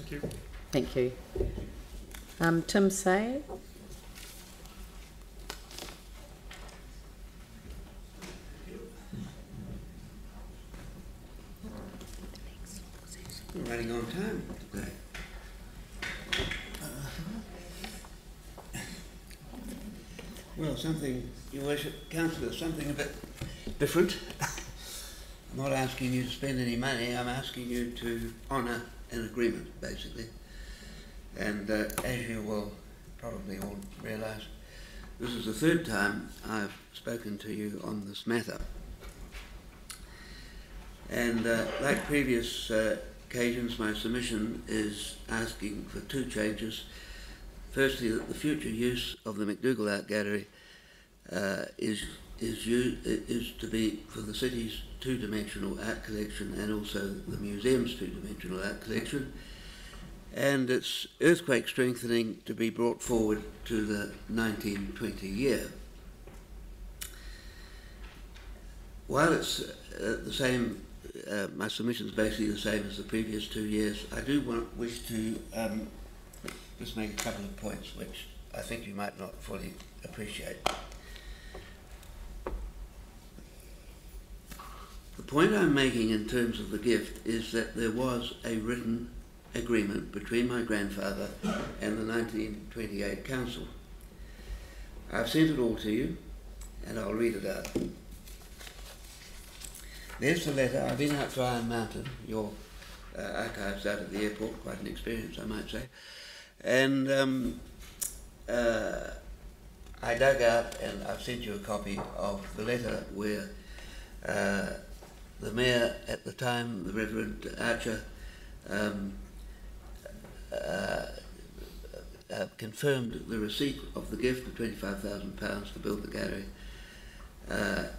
Thank you. Thank you. Tim Say. We're running on time today. Well, something, Your Worship, Councillor, something a bit different. I'm not asking you to spend any money, I'm asking you to honour an agreement, basically. And as you will probably all realise, this is the third time I've spoken to you on this matter. And like previous occasions, my submission is asking for two changes. Firstly, that the future use of the McDougall Art Gallery is to be for the city's two-dimensional art collection and also the museum's two-dimensional art collection, and its earthquake strengthening to be brought forward to the 1920 year. While it's the same, my submission is basically the same as the previous 2 years, I do wish to just make a couple of points which I think you might not fully appreciate. The point I'm making in terms of the gift is that there was a written agreement between my grandfather and the 1928 Council. I've sent it all to you and I'll read it out. There's the letter. I've been out to Iron Mountain, your archives out at the airport, quite an experience I might say. And I dug out and I've sent you a copy of the letter where the Mayor at the time, the Reverend Archer, confirmed the receipt of the gift of £25,000 to build the gallery,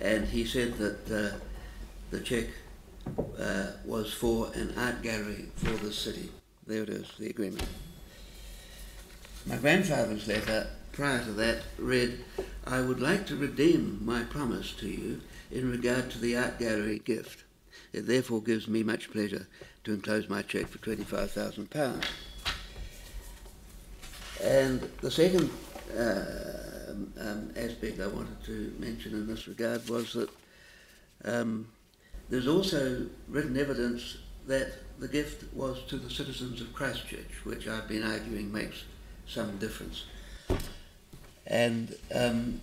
and he said that the cheque was for an art gallery for the city. There it is, the agreement. My grandfather's letter prior to that read, "I would like to redeem my promise to you in regard to the art gallery gift. It therefore gives me much pleasure to enclose my cheque for £25,000. And the second aspect I wanted to mention in this regard was that there's also written evidence that the gift was to the citizens of Christchurch, which I've been arguing makes some difference. And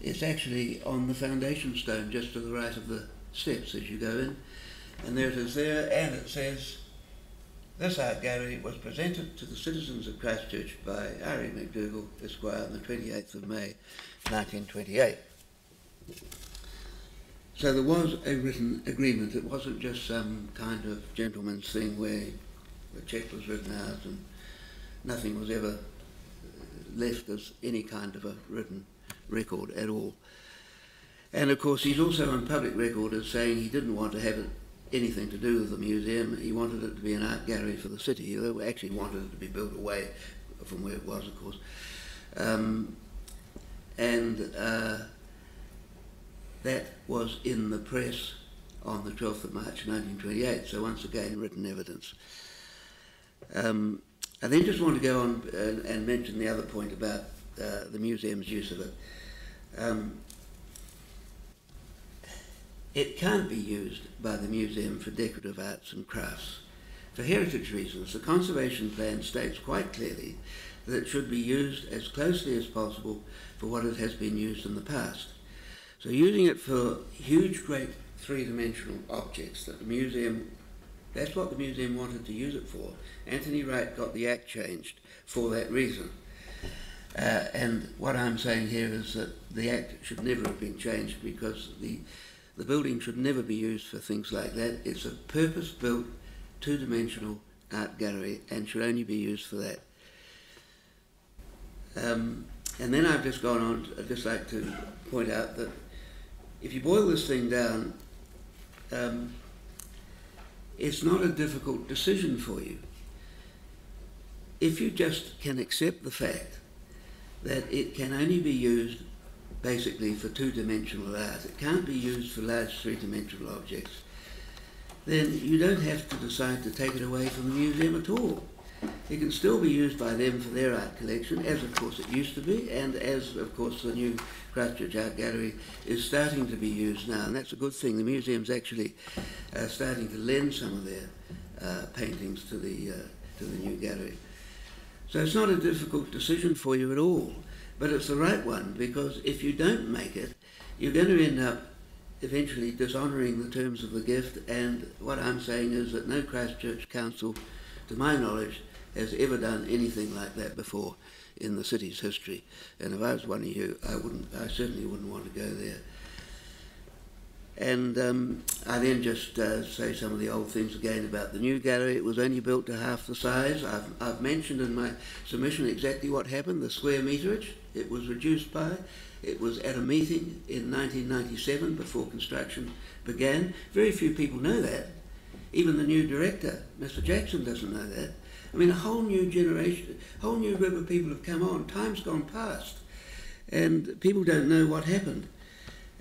it's actually on the foundation stone just to the right of the steps as you go in. And there it is there, and it says, "This art gallery was presented to the citizens of Christchurch by R.E. McDougall, Esquire, on the 28th of May, 1928. So there was a written agreement. It wasn't just some kind of gentleman's thing where the cheque was written out and nothing was ever left as any kind of a written record at all. And of course he's also on public record as saying he didn't want to have anything to do with the museum. He wanted it to be an art gallery for the city. He actually wanted it to be built away from where it was, of course. That was in the press on the 12th of March 1928, so once again written evidence. I then just want to go on and mention the other point about the museum's use of it. It can't be used by the museum for decorative arts and crafts. For heritage reasons, the conservation plan states quite clearly that it should be used as closely as possible for what it has been used in the past. So using it for huge, great three-dimensional objects that the museum, that's what the museum wanted to use it for. Anthony Wright got the Act changed for that reason. And what I'm saying here is that the Act should never have been changed because the building should never be used for things like that. It's a purpose-built, two-dimensional art gallery and should only be used for that. And then I've just gone on, I'd just like to point out that if you boil this thing down, it's not a difficult decision for you. If you just can accept the fact that it can only be used basically for two-dimensional art, it can't be used for large three-dimensional objects, then you don't have to decide to take it away from the museum at all. It can still be used by them for their art collection, as of course it used to be, and as of course the new Christchurch Art Gallery is starting to be used now, and that's a good thing. The museum's actually starting to lend some of their paintings to the new gallery. So it's not a difficult decision for you at all, but it's the right one, because if you don't make it, you're going to end up eventually dishonouring the terms of the gift, and what I'm saying is that no Christchurch council, to my knowledge, has ever done anything like that before in the city's history. And if I was one of you, I certainly wouldn't want to go there. And I then just say some of the old things again about the new gallery. It was only built to half the size. I've mentioned in my submission exactly what happened, the square meterage it was reduced by. It was at a meeting in 1997 before construction began. Very few people know that. Even the new director, Mr. Jackson, doesn't know that. I mean, a whole new generation, a whole new group of people have come on. Time's gone past, and people don't know what happened.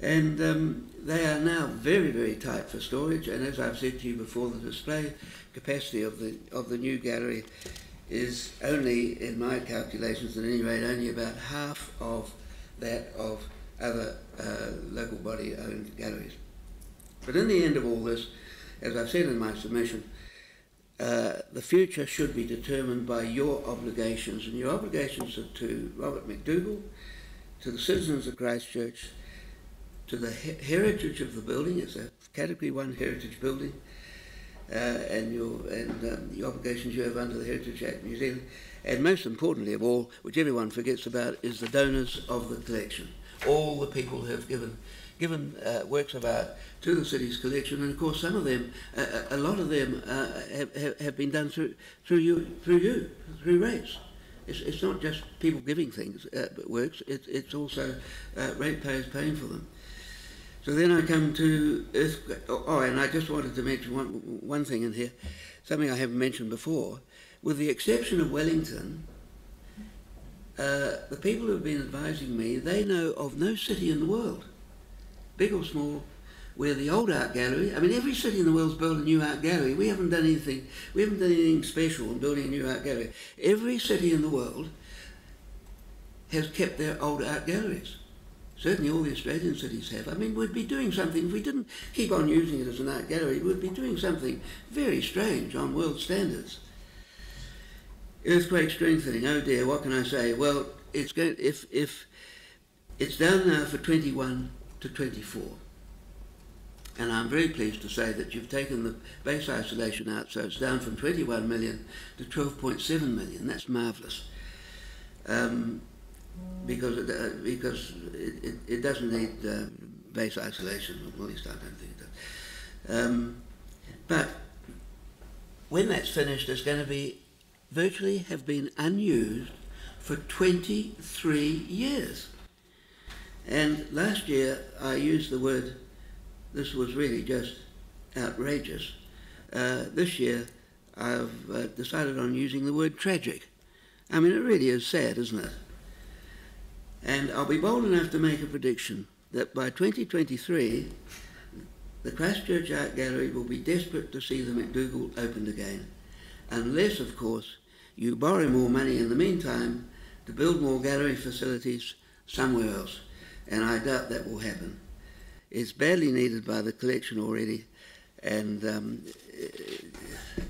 And they are now very, very tight for storage. And as I've said to you before, the display capacity of the new gallery is only, in my calculations at any rate, only about half of that of other local body-owned galleries. But in the end of all this, as I've said in my submission, the future should be determined by your obligations, and your obligations are to Robert McDougall, to the citizens of Christchurch, to the heritage of the building. It's a Category 1 heritage building, and the obligations you have under the Heritage Act New Zealand, and most importantly of all, which everyone forgets about, is the donors of the collection. All the people who have given works of art to the city's collection, and of course some of them, a lot of them have been done through rates. It's not just people giving things, works, it's also ratepayers paying for them. So then I come to earthquake. Oh, and I just wanted to mention one thing in here, something I haven't mentioned before. With the exception of Wellington, the people who have been advising me, they know of no city in the world, big or small, where the old art gallery, I mean every city in the world's built a new art gallery. We haven't done anything special in building a new art gallery. Every city in the world has kept their old art galleries. Certainly all the Australian cities have. I mean, we'd be doing something, if we didn't keep on using it as an art gallery, we'd be doing something very strange on world standards. Earthquake strengthening, oh dear, what can I say? Well, it's going, if it's down now for 21 to 24. And I'm very pleased to say that you've taken the base isolation out, so it's down from 21 million to 12.7 million. That's marvellous. Because it doesn't need base isolation, or at least I don't think it does. But when that's finished, it's going to be virtually have been unused for 23 years. And last year I used the word, this was really just outrageous. This year I've decided on using the word tragic. I mean, it really is sad, isn't it? And I'll be bold enough to make a prediction that by 2023, the Christchurch Art Gallery will be desperate to see the McDougall opened again, unless, of course, you borrow more money in the meantime to build more gallery facilities somewhere else, and I doubt that will happen. It's badly needed by the collection already, and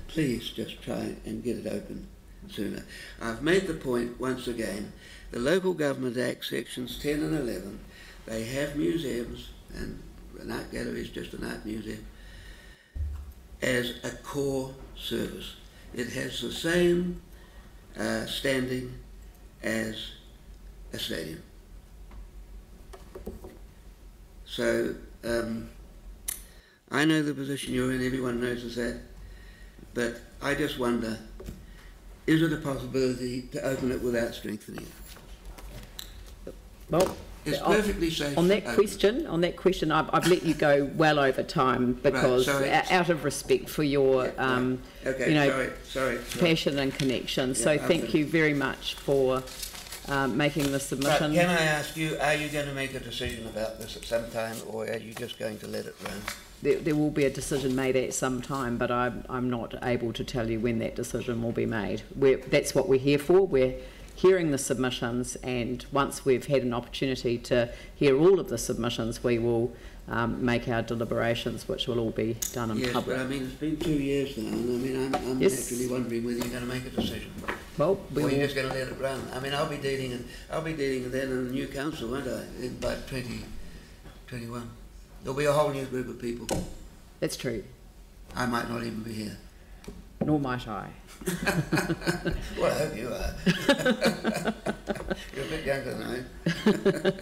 please just try and get it open sooner. I've made the point once again. The Local Government Act sections 10 and 11, they have museums, and an art gallery is just an art museum, as a core service. It has the same standing as a stadium. So I know the position you're in, everyone knows that, but I just wonder, is it a possibility to open it without strengthening it? Well, it's perfectly safe. On that question, I've let you go well over time because out of respect for your, passion and connection. So thank you very much for making the submission. But can I ask you, are you going to make a decision about this at some time, or are you just going to let it run? there will be a decision made at some time, but I'm not able to tell you when that decision will be made. That's what we're here for. We're hearing the submissions, and once we've had an opportunity to hear all of the submissions, we will make our deliberations, which will all be done in public. Yes, but I mean, it's been 2 years now, and I mean, I'm actually wondering whether you're going to make a decision. Well, or you're just going to let it run. I mean, I'll be dealing then in a new council, won't I? By 2021, there'll be a whole new group of people. That's true. I might not even be here. Nor might I. Well, I hope you are. You're a bit younger than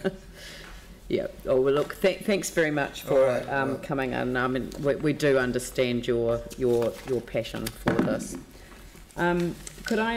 I. Yeah. Oh well. Look. Thanks very much for coming in. I mean, we do understand your passion for this. Could I